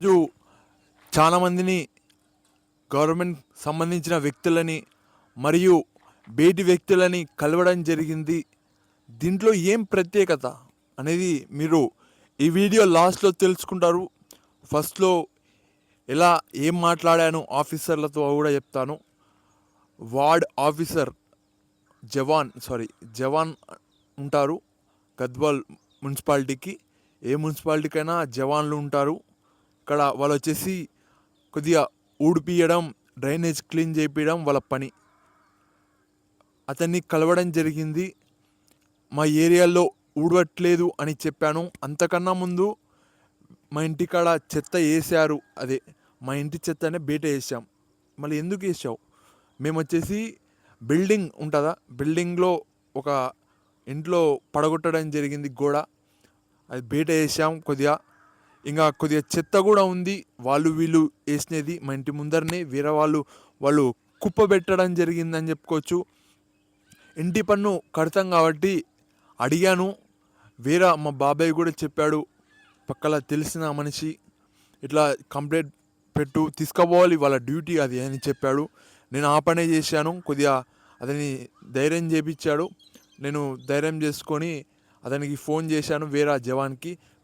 రోజు చాలామందిని గవర్నమెంట్ సంబంధించిన వ్యక్తులని మరియు బయటి వ్యక్తులని కలవడం జరిగింది. దీంట్లో ఏం ప్రత్యేకత అనేది మీరు ఈ వీడియో లాస్ట్లో తెలుసుకుంటారు. ఫస్ట్లో ఎలా ఏం మాట్లాడాను ఆఫీసర్లతో కూడా చెప్తాను. వార్డ్ ఆఫీసర్ జవాన్ ఉంటారు గద్వాల్ మున్సిపాలిటీకి. ఏ మున్సిపాలిటీకైనా జవాన్లు ఉంటారు. ఇక్కడ వాళ్ళు వచ్చేసి కొద్దిగా ఊడిపియడం, డ్రైనేజ్ క్లీన్ చేయించడం వాళ్ళ పని. అతన్ని కలవడం జరిగింది. మా ఏరియాలో ఊడవట్లేదు అని చెప్పాను. అంతకన్నా ముందు మా ఇంటికాడ చెత్త వేసారు, అదే మా ఇంటి చెత్తనే బయట వేసాం. మళ్ళీ ఎందుకు వేసావు? మేము వచ్చేసి బిల్డింగ్ ఉంటుందా, బిల్డింగ్లో ఒక ఇంట్లో పడగొట్టడం జరిగింది గోడ, అది బయట వేసాం. ఇంకా కొద్దిగా చెత్త కూడా ఉంది, వాళ్ళు వీళ్ళు వేసినది మా ఇంటి ముందరనే. వేరే వాళ్ళు కుప్ప పెట్టడం జరిగిందని చెప్పుకోవచ్చు. ఇంటి పన్ను కడతాం కాబట్టి అడిగాను. మా బాబాయ్ కూడా చెప్పాడు, పక్కల తెలిసిన మనిషి, ఇట్లా కంప్లైంట్ పెట్టు, తీసుకుపోవాలి, వాళ్ళ డ్యూటీ అది అని చెప్పాడు. నేను ఆ పనే చేశాను. కొద్దిగా అతని ధైర్యం చేపించాడు. నేను ధైర్యం చేసుకొని అతనికి ఫోన్ చేశాను.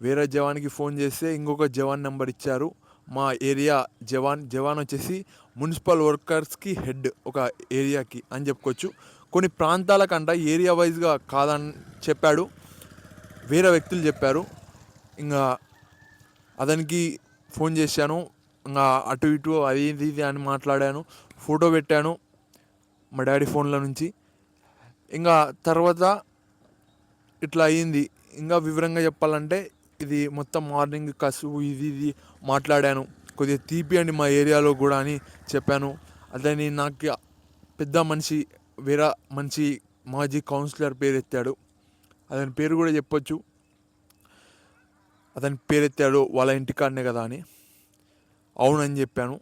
వేరే జవాన్కి ఫోన్ చేస్తే ఇంకొక జవాన్ నెంబర్ ఇచ్చారు. మా ఏరియా జవాన్ వచ్చేసి మున్సిపల్ వర్కర్స్కి హెడ్ ఒక ఏరియాకి అని చెప్పుకోవచ్చు. కొన్ని ప్రాంతాలకంట ఏరియా వైజ్గా కాదని చెప్పాడు, వేరే వ్యక్తులు చెప్పారు. ఇంకా అతనికి ఫోన్ చేశాను. ఇంకా అటు ఇటు అది ఇది అని మాట్లాడాను, ఫోటో పెట్టాను మా డాడీ ఫోన్లో నుంచి. ఇంకా తర్వాత ఇట్లా అయ్యింది. ఇంకా వివరంగా చెప్పాలంటే ఇది మొత్తం మార్నింగ్ కసువు ఇది మాట్లాడాను. కొద్దిగా తీపియండి మా ఏరియాలో కూడా అని చెప్పాను. అతని నాకు పెద్ద మనిషి, వేరే మనిషి మాజీ కౌన్సిలర్ పేరు ఎత్తాడు. అతని పేరు కూడా చెప్పొచ్చు. అతని పేరు ఎత్తాడు, వాళ్ళ ఇంటికాడనే కదా అని. అవునని చెప్పాను.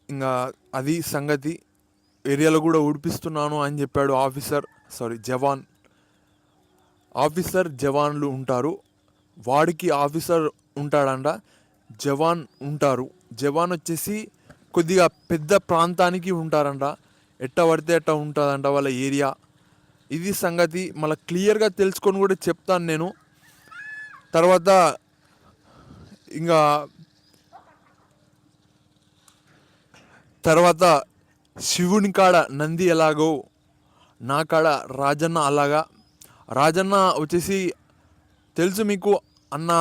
ఇంకా అది సంగతి. ఏరియాలో కూడా ఊడిపిస్తున్నాను అని చెప్పాడు జవాన్లు ఉంటారు. వాడికి ఆఫీసర్ ఉంటాడంట, జవాన్ ఉంటారు. జవాన్ వచ్చేసి కొద్దిగా పెద్ద ప్రాంతానికి ఉంటారంట. ఎట్ట పడితే ఎట్ట ఉంటుందంట వాళ్ళ ఏరియా. ఇది సంగతి. మళ్ళీ క్లియర్గా తెలుసుకొని కూడా చెప్తాను నేను. తర్వాత శివుని కాడ నంది ఎలాగో నా కాడ రాజన్న అలాగా. రాజన్న వచ్చేసి తెలుసు మీకు, అన్న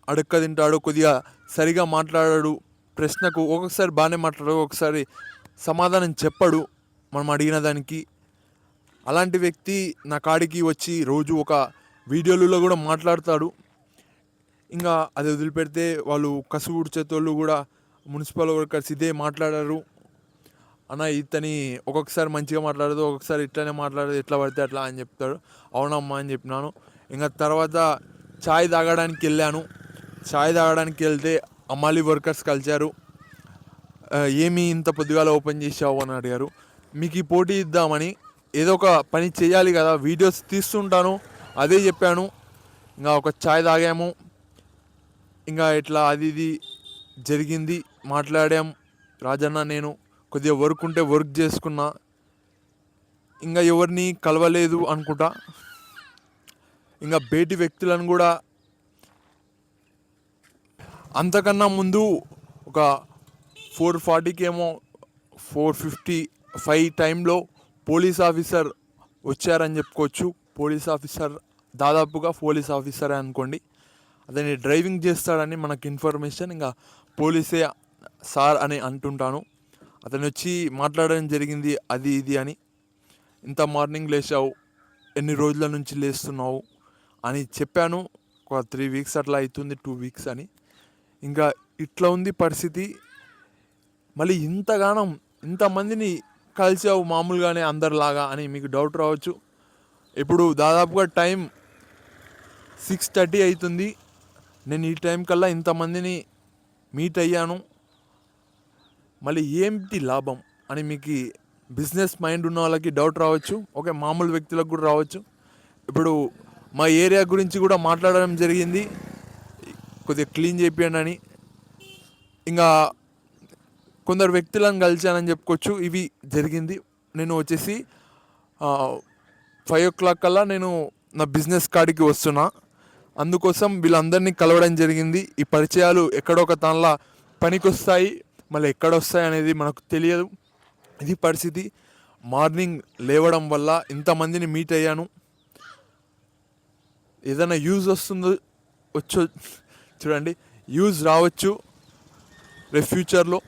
అడక్క తింటాడు, కొద్దిగా సరిగా మాట్లాడాడు. ప్రశ్నకు ఒక్కొక్కసారి బాగానే మాట్లాడు, ఒకసారి సమాధానం చెప్పడు మనం అడిగిన దానికి. అలాంటి వ్యక్తి నా కాడికి వచ్చి రోజు ఒక వీడియోలలో కూడా మాట్లాడతాడు. ఇంకా అది వదిలిపెడితే వాళ్ళు కసు ఊడ్చేతోళ్ళు కూడా మున్సిపల్ వర్కర్స్ ఇదే మాట్లాడారు. అన్న ఇతని ఒక్కొక్కసారి మంచిగా మాట్లాడదు, ఒక్కొక్కసారి ఇట్లనే మాట్లాడదు, ఎట్లా పడితే అట్లా అని చెప్తాడు. అవునమ్మా అని చెప్పినాను. ఇంకా తర్వాత ఛాయ్ తాగడానికి వెళ్తే అమ్మాలి వర్కర్స్ కలిశారు. ఏమి ఇంత పొద్దుగాల ఓపెన్ చేసావు అని అడిగారు. మీకు ఈ పోటీ ఇద్దామని, ఏదో ఒక పని చేయాలి కదా, వీడియోస్ తీస్తుంటాను అదే చెప్పాను. ఇంకా ఒక ఛాయ్ తాగాము. ఇంకా ఇట్లా అది ఇది జరిగింది, మాట్లాడాం. రాజన్న నేను కొద్దిగా వర్క్ ఉంటే వర్క్ చేసుకున్నా. ఇంకా ఎవరిని కలవలేదు అనుకుంటా. ఇంకా బయటి వ్యక్తులను కూడా అంతకన్నా ముందు ఒక 4:40కి ఏమో 4:55 టైంలో పోలీస్ ఆఫీసర్ వచ్చారని చెప్పుకోవచ్చు. దాదాపుగా పోలీస్ ఆఫీసరే అనుకోండి. అతన్ని డ్రైవింగ్ చేస్తాడని మనకు ఇన్ఫర్మేషన్. ఇంకా పోలీసే సార్ అని అంటుంటాను. అతను వచ్చి మాట్లాడడం జరిగింది, అది ఇది అని. ఇంత మార్నింగ్ లేచావు, ఎన్ని రోజుల నుంచి లేస్తున్నావు అని చెప్పాను. ఒక 3 వీక్స్ అట్లా అవుతుంది, 2 వీక్స్ అని. ఇంకా ఇట్లా ఉంది పరిస్థితి. మళ్ళీ ఇంతమందిని కలిసావు మామూలుగానే అందరిలాగా అని మీకు డౌట్ రావచ్చు. ఇప్పుడు దాదాపుగా టైం 6:30 అవుతుంది. నేను ఈ టైం కల్లా ఇంతమందిని మీట్ అయ్యాను. మళ్ళీ ఏంటి లాభం అని మీకు బిజినెస్ మైండ్ ఉన్న వాళ్ళకి డౌట్ రావచ్చు. ఓకే, మామూలు వ్యక్తులకు కూడా రావచ్చు. ఇప్పుడు మా ఏరియా గురించి కూడా మాట్లాడడం జరిగింది. కొద్దిగా క్లీన్ చేపియండి అని. ఇంకా కొందరు వ్యక్తులను కలిశానని చెప్పుకోవచ్చు. ఇవి జరిగింది. నేను వచ్చేసి 5 o'clock కల్లా నేను నా బిజినెస్ కాడికి వస్తున్నా. అందుకోసం వీళ్ళందరినీ కలవడం జరిగింది. ఈ పరిచయాలు ఎక్కడో ఒక దానిలో పనికొస్తాయి, మళ్ళీ ఎక్కడొస్తాయి అనేది మనకు తెలియదు. ఇది పరిస్థితి. మార్నింగ్ లేవడం వల్ల ఇంతమందిని మీట్ అయ్యాను. ఏదైనా యూజ్ వస్తుందో వచ్చో చూడండి, యూజ్ రావచ్చు రేపు ఫ్యూచర్లో.